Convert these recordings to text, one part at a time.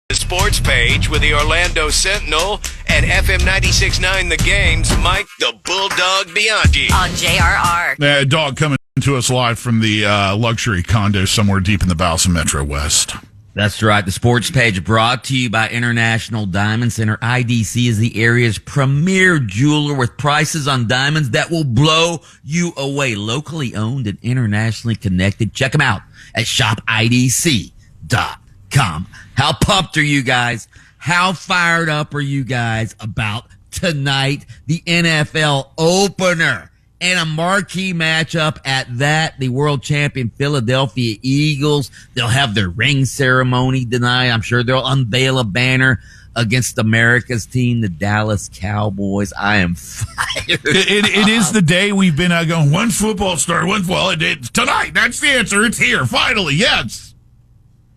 The sports page with the Orlando Sentinel and FM 96.9 The Game's Mike the Bulldog Bianchi. On JRR. Dog coming to us live from the luxury condo somewhere deep in the bowels of Metro West. That's right. The sports page brought to you by International Diamond Center. IDC is the area's premier jeweler with prices on diamonds that will blow you away. Locally owned and internationally connected. Check them out at shopidc.com. How pumped are you guys? How fired up are you guys about tonight? The NFL opener and a marquee matchup at that. The world champion Philadelphia Eagles. They'll have their ring ceremony tonight. I'm sure they'll unveil a banner against America's team, the Dallas Cowboys. I am fired. It is the day we've been going, one football star, tonight. That's the answer. It's here. Finally. Yes.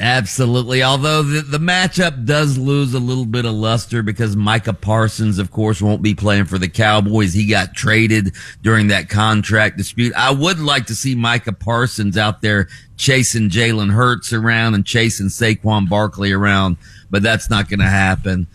Absolutely. Although the matchup does lose a little bit of luster because Micah Parsons, of course, won't be playing for the Cowboys. He got traded during that contract dispute. I would like to see Micah Parsons out there chasing Jalen Hurts around and chasing Saquon Barkley around, but that's not going to happen.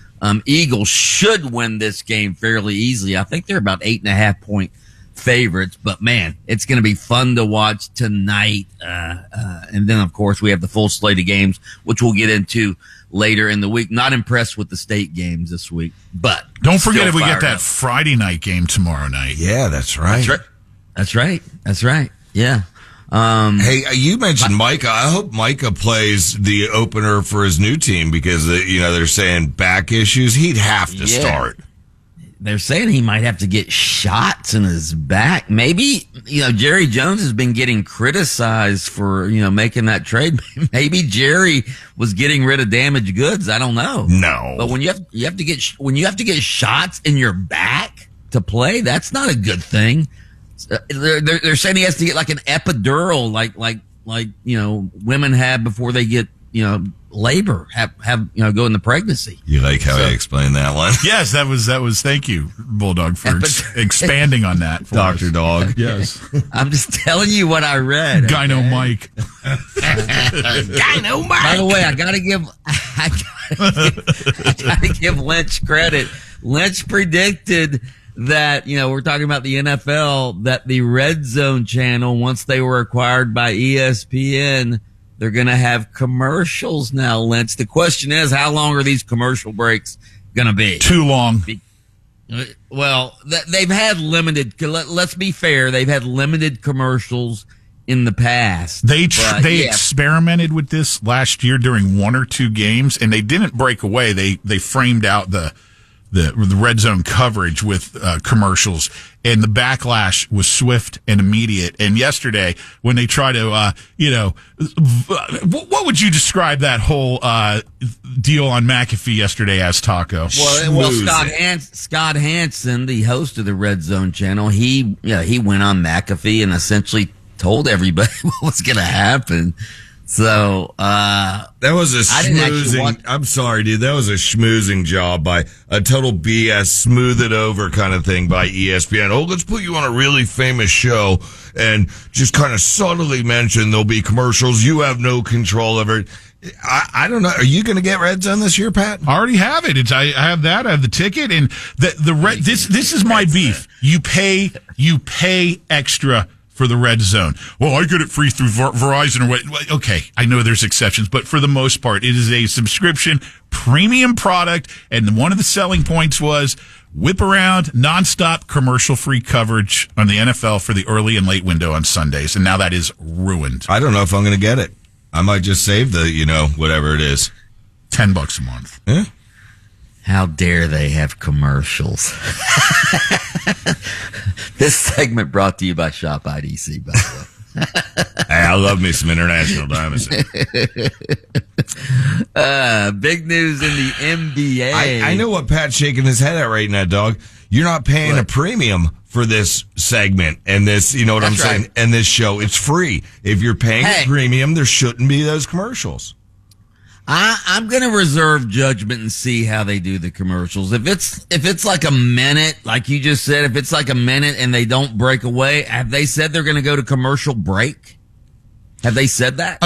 Eagles should win this game fairly easily. I think they're about 8.5-point favorites, but man, it's going to be fun to watch tonight. And then, of course, we have the full slate of games, which we'll get into later in the week. Not impressed with the state games this week, but don't forget if we get that Friday night game tomorrow night. Yeah, that's right. That's right. Yeah. Hey, you mentioned Micah. I hope Micah plays the opener for his new team because, they're saying back issues. He'd have to start. They're saying he might have to get shots in his back. Maybe, Jerry Jones has been getting criticized for, making that trade. Maybe Jerry was getting rid of damaged goods. I don't know. No. But when you have to get shots in your back to play, that's not a good thing. They're saying he has to get like an epidural, like women have before they get, labor, have go into pregnancy. You like how I explained that one? Yes, that was. Thank you, Bulldog, for expanding on that, Dr. Dog. Yes, I'm just telling you what I read. Gyno Mike. Gyno Mike. By the way, I gotta give Lynch credit. Lynch predicted that, we're talking about the NFL, that the Red Zone channel, once they were acquired by ESPN, they're going to have commercials now, Lynch. The question is, how long are these commercial breaks going to be? Too long. Well, they've had limited, let's be fair, they've had limited commercials in the past. They experimented with this last year during one or two games, and they didn't break away. They framed out the Red Zone coverage with commercials, and the backlash was swift and immediate. And yesterday, when they try to, what would you describe that whole deal on McAfee yesterday as, Taco? Well, Scott Hansen, the host of the Red Zone channel, he went on McAfee and essentially told everybody what was going to happen. So, that was a schmoozing, I'm sorry, dude. That was a schmoozing job by a total BS, smooth it over kind of thing by ESPN. Oh, let's put you on a really famous show and just kind of subtly mention there'll be commercials. You have no control over it. I don't know. Are you going to get Red Zone this year, Pat? I already have it. I have that. I have the ticket, and this is my beef. You pay extra for the Red Zone. Well, I get it free through Verizon or what? Okay, I know there's exceptions, but for the most part, it is a subscription premium product, and one of the selling points was whip around, nonstop, commercial-free coverage on the NFL for the early and late window on Sundays, and now that is ruined. I don't know if I'm going to get it. I might just save the, whatever it is. $10 a month. Yeah. How dare they have commercials? This segment brought to you by Shop IDC, by the way. Hey, I love me some International Diamonds. Big news in the NBA. I know what Pat's shaking his head at right now, dog. You're not paying a premium for this segment and this, you know what I'm saying? And this show, it's free. If you're paying a premium, there shouldn't be those commercials. I'm going to reserve judgment and see how they do the commercials. If it's like a minute, like you just said, if it's like a minute and they don't break away, have they said they're going to go to commercial break? Have they said that?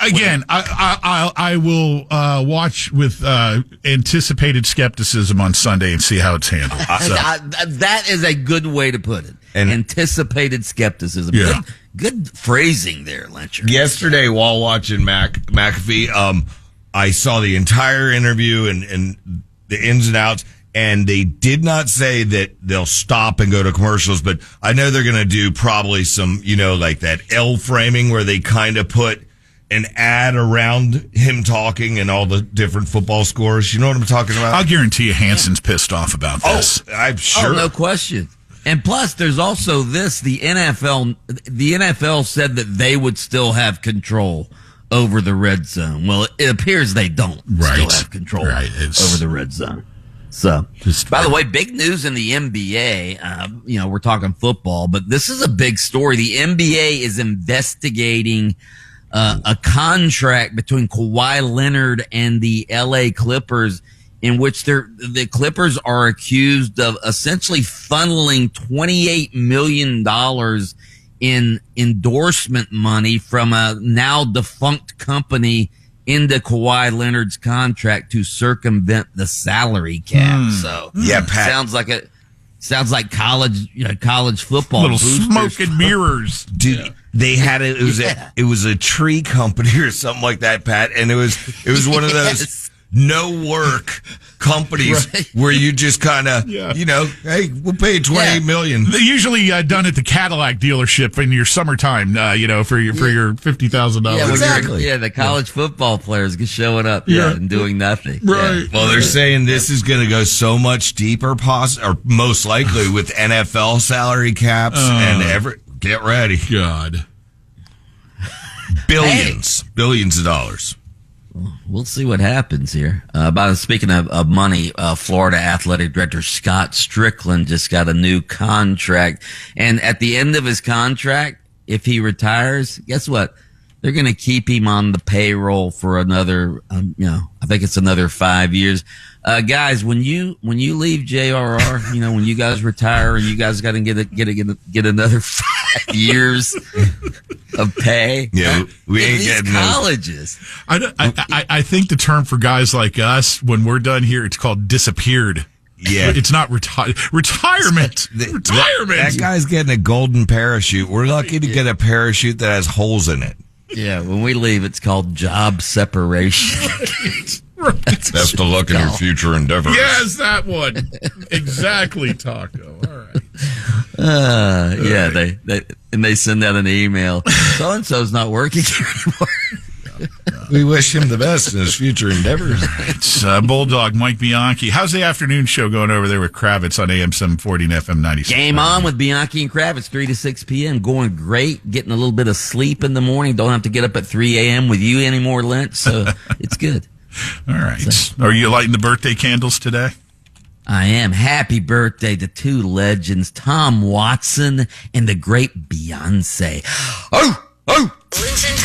Again, I will watch with anticipated skepticism on Sunday and see how it's handled. That is a good way to put it. And anticipated skepticism. Yeah. Good phrasing there, Lyncher. Yesterday, while watching McAfee, I saw the entire interview and the ins and outs, and they did not say that they'll stop and go to commercials, but I know they're going to do probably some, like that L framing where they kind of put an ad around him talking and all the different football scores. You know what I'm talking about? I'll guarantee you Hanson's pissed off about this. I'm sure. Oh, no question. And plus, there's also this, the NFL said that they would still have control over the red zone. Well, it appears they don't still have control over the red zone. So, by the way, big news in the NBA. We're talking football, but this is a big story. The NBA is investigating a contract between Kawhi Leonard and the LA Clippers, in which the Clippers are accused of essentially funneling $28 million in endorsement money from a now defunct company into Kawhi Leonard's contract to circumvent the salary cap. So yeah, Pat. Sounds like college football. Little boosters. smoke and mirrors. Dude, they had it was a tree company or something like that, Pat, and it was one of those no work companies where you just kind of, hey, we'll pay $28 million. They're usually done at the Cadillac dealership in your summertime, for your $50,000. Yeah, exactly. The college football players showing up and doing nothing. Right. Yeah. Well, they're saying this is going to go so much deeper, or most likely with NFL salary caps and get ready. God. Billions of dollars. We'll see what happens here. Speaking of money, Florida Athletic Director Scott Strickland just got a new contract. And at the end of his contract, if he retires, guess what? They're going to keep him on the payroll for another, I think it's another 5 years. Guys, when you leave JRR, when you guys retire and you guys got to get another 5 years of pay. Yeah, we ain't getting colleges. I think the term for guys like us, when we're done here, it's called disappeared. Yeah. It's not retirement. Retirement. That guy's getting a golden parachute. We're lucky to get a parachute that has holes in it. Yeah, when we leave, it's called job separation. Best of luck in your future endeavors. Yes, that one. Exactly, Taco. All right. They send out an email. So-and-so's not working here anymore. We wish him the best in his future endeavors. It's Bulldog Mike Bianchi. How's the afternoon show going over there with Kravitz on AM 740 and FM 96? Game on with Bianchi and Kravitz, 3 to 6 p.m. Going great. Getting a little bit of sleep in the morning. Don't have to get up at 3 a.m. with you anymore, Lynch. So it's good. All right. So, are you lighting the birthday candles today? I am. Happy birthday to two legends, Tom Watson and the great Beyonce. Oh! Lynch and